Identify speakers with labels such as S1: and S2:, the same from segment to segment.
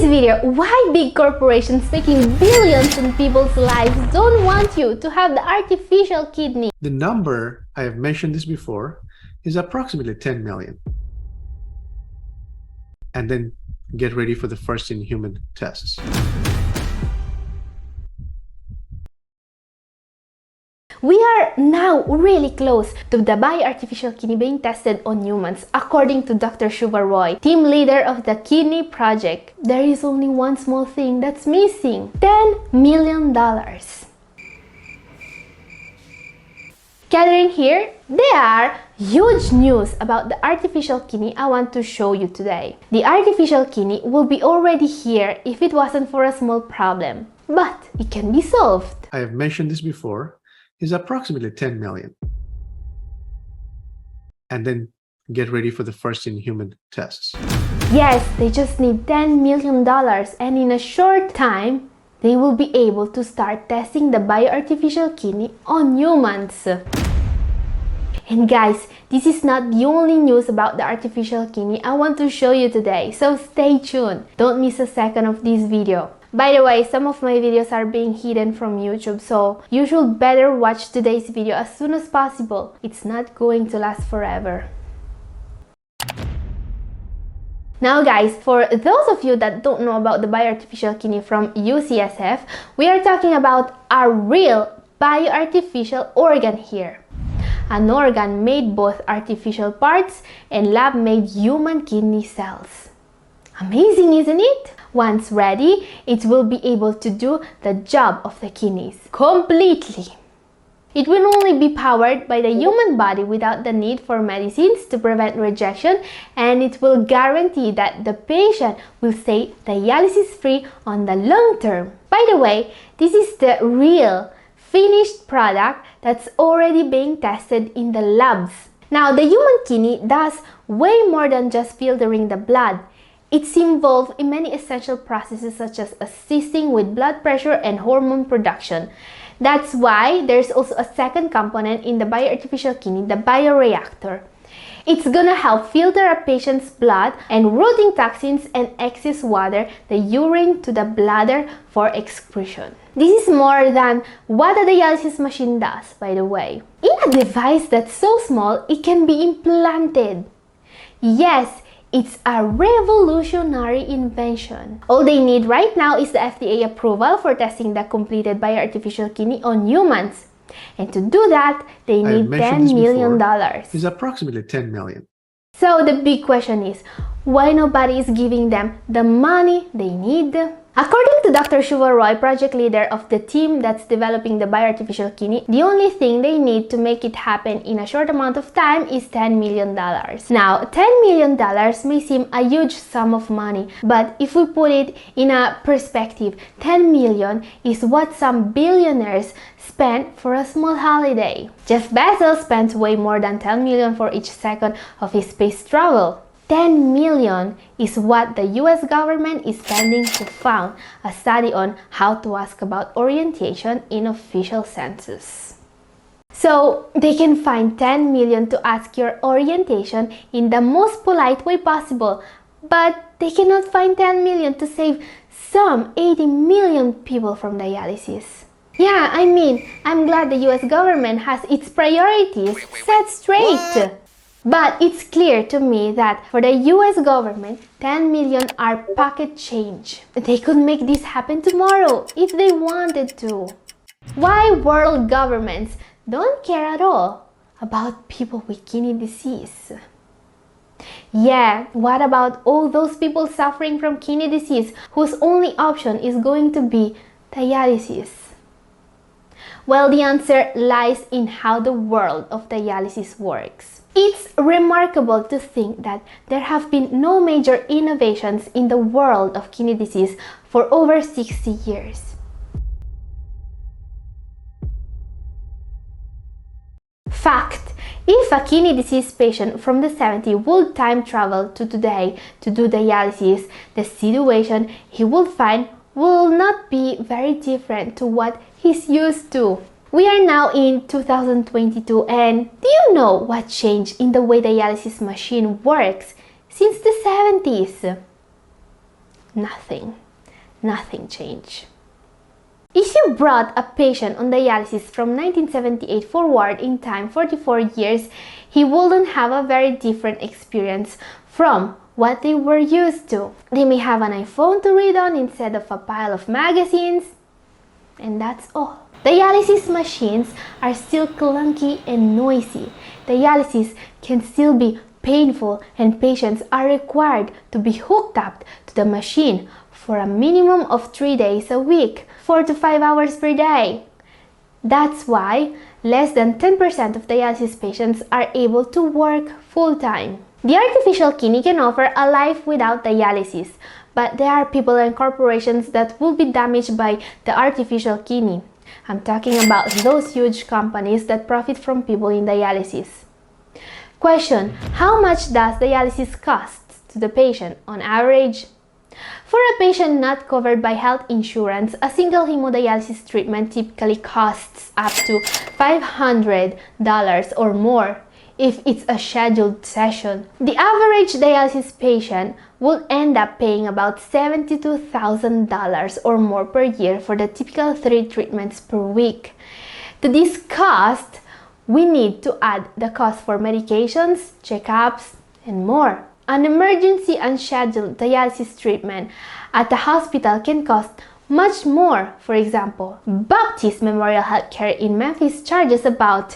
S1: video, why big corporations making billions in people's lives don't want you to have the artificial kidney.
S2: The number, I have mentioned this before, is approximately 10 million. And then get ready for the first in-human tests.
S1: We are now really close to the bio-artificial kidney being tested on humans, according to Dr. Shubha Roy, team leader of the Kidney Project. There is only one small thing that's missing: $10 million. Gathering here, there are huge news about the artificial kidney I want to show you today. The artificial kidney will be already here if it wasn't for a small problem, but it can be solved.
S2: I have mentioned this before, is approximately 10 million. And then get ready for the first in-human tests.
S1: Yes, they just need $10 million, and in a short time, they will be able to start testing the bio-artificial kidney on humans. And guys, this is not the only news about the artificial kidney I want to show you today, so stay tuned. Don't miss a second of this video. By the way, some of my videos are being hidden from YouTube, so you should better watch today's video as soon as possible. It's not going to last forever. Now guys, for those of you that don't know about the bio-artificial kidney from UCSF, we are talking about a real bio-artificial organ here. An organ made both artificial parts and lab-made human kidney cells. Amazing, isn't it? Once ready, it will be able to do the job of the kidneys completely. It will only be powered by the human body without the need for medicines to prevent rejection, and it will guarantee that the patient will stay dialysis-free on the long term. By the way, this is the real finished product that's already being tested in the labs. Now, the human kidney does way more than just filtering the blood. It's involved in many essential processes such as assisting with blood pressure and hormone production. That's why there's also a second component in the bio-artificial kidney, the bioreactor. It's gonna help filter a patient's blood and routing toxins and excess water, the urine, to the bladder for excretion. This is more than what a dialysis machine does, by the way. In a device that's so small, it can be implanted. Yes, it's a revolutionary invention. All they need right now is the FDA approval for testing the completed bio-artificial kidney on humans. And to do that, they need $10 million.
S2: It's approximately 10 million.
S1: So the big question is, why nobody is giving them the money they need? According to Dr. Shubha Roy, project leader of the team that's developing the bio-artificial kidney, the only thing they need to make it happen in a short amount of time is $10 million. Now, $10 million may seem a huge sum of money, but if we put it in a perspective, 10 million is what some billionaires spent for a small holiday. Jeff Bezos spent way more than 10 million for each second of his space travel. 10 million is what the US government is spending to fund a study on how to ask about orientation in official census. So they can find 10 million to ask your orientation in the most polite way possible, but they cannot find 10 million to save some 80 million people from dialysis. Yeah, I mean, I'm glad the US government has its priorities set straight. But it's clear to me that for the US government, 10 million are pocket change. They could make this happen tomorrow if they wanted to. Why world governments don't care at all about people with kidney disease? Yeah, what about all those people suffering from kidney disease whose only option is going to be dialysis? Well, the answer lies in how the world of dialysis works. It's remarkable to think that there have been no major innovations in the world of kidney disease for over 60 years. Fact: if a kidney disease patient from the 70s would time travel to today to do dialysis, the situation he would find will not be very different to what he's used to. We are now in 2022, and do you know what changed in the way the dialysis machine works since the 70s? Nothing changed. If you brought a patient on dialysis from 1978 forward in time 44 years, he wouldn't have a very different experience from what they were used to. They may have an iPhone to read on instead of a pile of magazines, and that's all. Dialysis machines are still clunky and noisy. Dialysis can still be painful, and patients are required to be hooked up to the machine for a minimum of 3 days a week, 4 to 5 hours per day. That's why less than 10% of dialysis patients are able to work full-time. The artificial kidney can offer a life without dialysis, but there are people and corporations that will be damaged by the artificial kidney. I'm talking about those huge companies that profit from people in dialysis. Question: how much does dialysis cost to the patient on average? For a patient not covered by health insurance, a single hemodialysis treatment typically costs up to $500 or more if it's a scheduled session. The average dialysis patient will end up paying about $72,000 or more per year for the typical 3 treatments per week. To this cost, we need to add the cost for medications, checkups, and more. An emergency unscheduled dialysis treatment at a hospital can cost much more. For example, Baptist Memorial Healthcare in Memphis charges about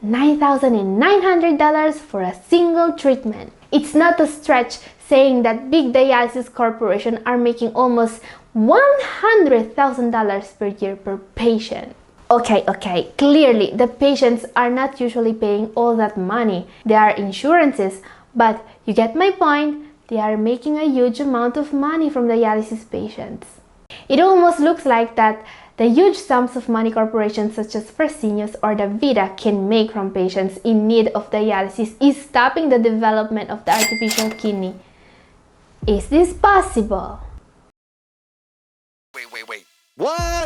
S1: $9,900 for a single treatment. It's not a stretch saying that big dialysis corporations are making almost $100,000 per year per patient. Okay, clearly the patients are not usually paying all that money. There are insurances, but you get my point. They are making a huge amount of money from dialysis patients. It almost looks like that the huge sums of money corporations such as Fresenius or DaVita can make from patients in need of dialysis is stopping the development of the artificial kidney. Is this possible?
S3: Wait. What?